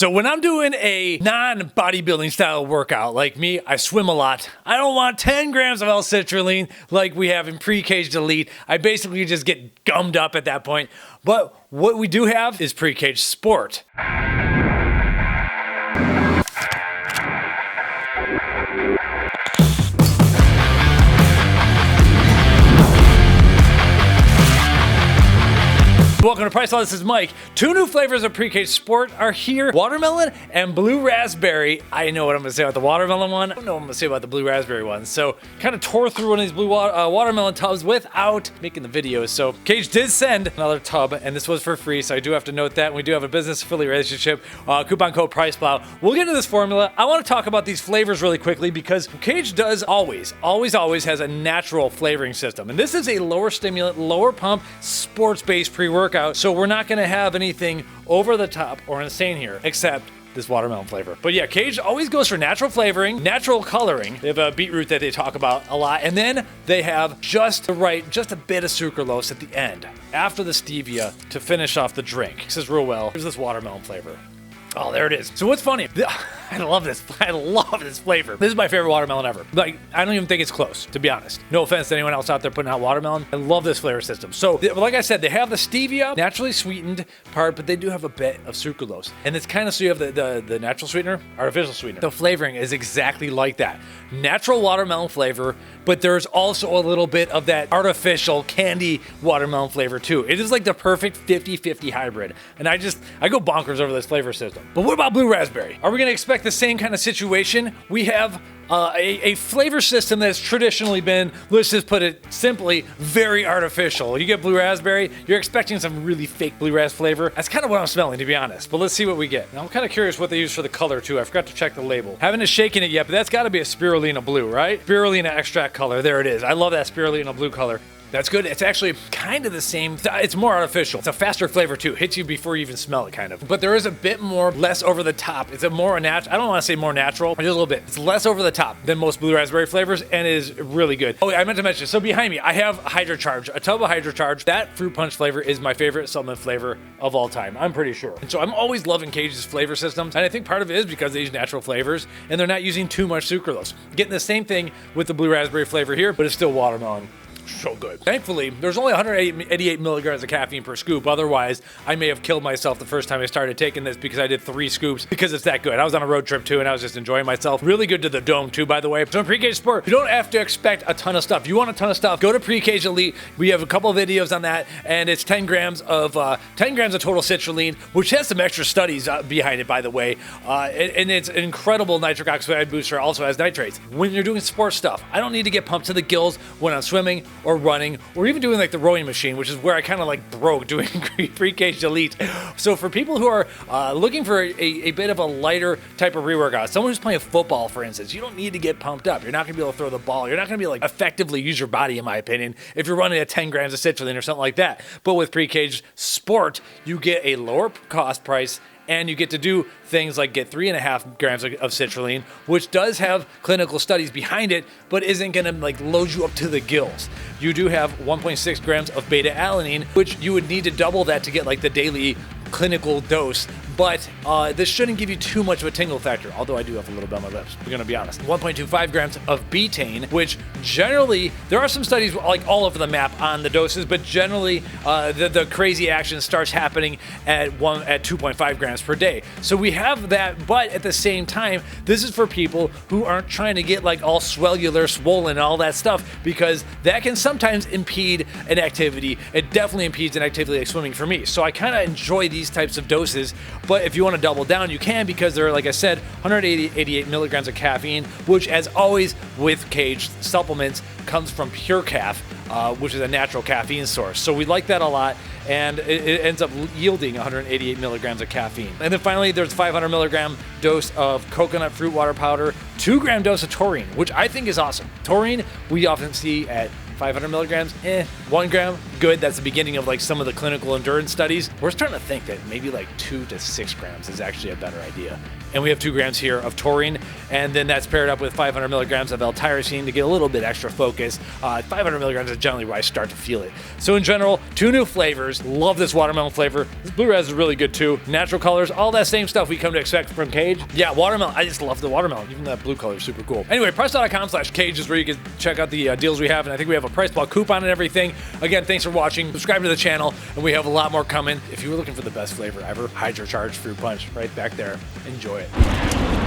So when I'm doing a non-bodybuilding style workout, like me, I swim a lot. I don't want 10 grams of L-citrulline like we have in Pre-Kaged Elite. I basically just get gummed up at that point. But what we do have is Pre-Kaged Sport. Welcome to PricePlow, this is Mike. Two new flavors of Pre-Kaged Sport are here, watermelon and blue raspberry. I know what I'm gonna say about the watermelon one. I don't know what I'm gonna say about the blue raspberry one. So kind of tore through one of these blue watermelon tubs without making the video. So Kaged did send another tub and this was for free. So I do have to note that. And we do have a business affiliate relationship, coupon code PricePlow. We'll get into this formula. I wanna talk about these flavors really quickly because Kaged does always has a natural flavoring system. And this is a lower stimulant, lower pump, sports-based pre-workout. So we're not gonna have anything over the top or insane here, except this watermelon flavor. But yeah, Kaged always goes for natural flavoring, natural coloring. They have a beetroot that they talk about a lot. And then they have just a bit of sucralose at the end, after the stevia, to finish off the drink. This is real well. Here's this watermelon flavor. Oh, there it is. So what's funny, I love this flavor. This is my favorite watermelon ever. Like, I don't even think it's close, to be honest. No offense to anyone else out there putting out watermelon. I love this flavor system. So, like I said, they have the stevia, naturally sweetened part, but they do have a bit of sucralose. And it's kind of, so you have the natural sweetener, artificial sweetener. The flavoring is exactly like that. Natural watermelon flavor, but there's also a little bit of that artificial candy watermelon flavor too. It is like the perfect 50-50 hybrid. And I go bonkers over this flavor system. But what about blue raspberry? Are we gonna expect the same kind of situation? We have a flavor system that's traditionally been, let's just put it simply, very artificial. You get blue raspberry, you're expecting some really fake blue ras flavor. That's kind of what I'm smelling, to be honest. But let's see what we get. Now, I'm kind of curious what they use for the color too. I forgot to check the label. Haven't shaken it yet, but that's got to be a spirulina blue, right? Spirulina extract color. There it is. I love that spirulina blue color. That's good. It's actually kind of the same. It's more artificial. It's a faster flavor too. Hits you before you even smell it, kind of. But there is a bit more, less over the top. It's a more natural. I don't want to say more natural, but just a little bit. It's less over the top than most blue raspberry flavors, and it is really good. Oh, I meant to mention. So behind me, I have HydroCharge, a tub of HydroCharge. That fruit punch flavor is my favorite supplement flavor of all time. I'm pretty sure. And so I'm always loving Kaged's flavor systems, and I think part of it is because they use natural flavors, and they're not using too much sucralose. Getting the same thing with the blue raspberry flavor here, but it's still watermelon. So good. Thankfully, there's only 188 milligrams of caffeine per scoop. Otherwise, I may have killed myself the first time I started taking this because I did 3 scoops because it's that good. I was on a road trip too, and I was just enjoying myself. Really good to the dome too, by the way. So in Pre-Kaged Sport, you don't have to expect a ton of stuff. You want a ton of stuff, go to Pre-Kaged Elite. We have a couple of videos on that, and it's 10 grams of total citrulline, which has some extra studies behind it, by the way. And it's an incredible nitric oxide booster. Also has nitrates. When you're doing sports stuff, I don't need to get pumped to the gills when I'm swimming or running, or even doing like the rowing machine, which is where I kind of like broke doing Pre-Kaged Elite. So for people who are looking for a bit of a lighter type of re-workout, someone who's playing football, for instance, you don't need to get pumped up. You're not going to be able to throw the ball. You're not going to be like effectively use your body, in my opinion, if you're running at 10 grams of citrulline or something like that. But with Pre-Kaged Sport, you get a lower cost price, and you get to do things like get 3.5 grams of citrulline, which does have clinical studies behind it, but isn't gonna like load you up to the gills. You do have 1.6 grams of beta alanine, which you would need to double that to get like the daily clinical dose. But this shouldn't give you too much of a tingle factor, although I do have a little bit on my lips, we're gonna be honest. 1.25 grams of betaine, which generally, there are some studies like all over the map on the doses, but generally the crazy action starts happening at 2.5 grams per day. So we have that, but at the same time, this is for people who aren't trying to get like all swellular, swollen, and all that stuff, because that can sometimes impede an activity. It definitely impedes an activity like swimming for me. So I kind of enjoy these types of doses. But if you want to double down, you can, because they're, like I said, 188 milligrams of caffeine, which, as always with Kaged supplements, comes from Pure Caf, which is a natural caffeine source. So we like that a lot, and it ends up yielding 188 milligrams of caffeine. And then finally, there's a 500 milligram dose of coconut fruit water powder, 2 gram dose of taurine, which I think is awesome. Taurine, we often see at 500 milligrams, 1 gram, good. That's the beginning of like some of the clinical endurance studies. We're starting to think that maybe like 2 to 6 grams is actually a better idea. And we have 2 grams here of taurine. and then that's paired up with 500 milligrams of L-tyrosine to get a little bit extra focus. 500 milligrams is generally where I start to feel it. So in general, 2 new flavors. Love this watermelon flavor. This blue raz is really good too. Natural colors, all that same stuff we come to expect from Kaged. Yeah, watermelon. I just love the watermelon. Even that blue color is super cool. Anyway, PricePlow.com/Kaged is where you can check out the deals we have, and I think we have a PricePlow coupon and everything. Again, thanks for watching. Subscribe to the channel, and we have a lot more coming. If you were looking for the best flavor ever, Hydrocharged Fruit Punch right back there. Enjoy it.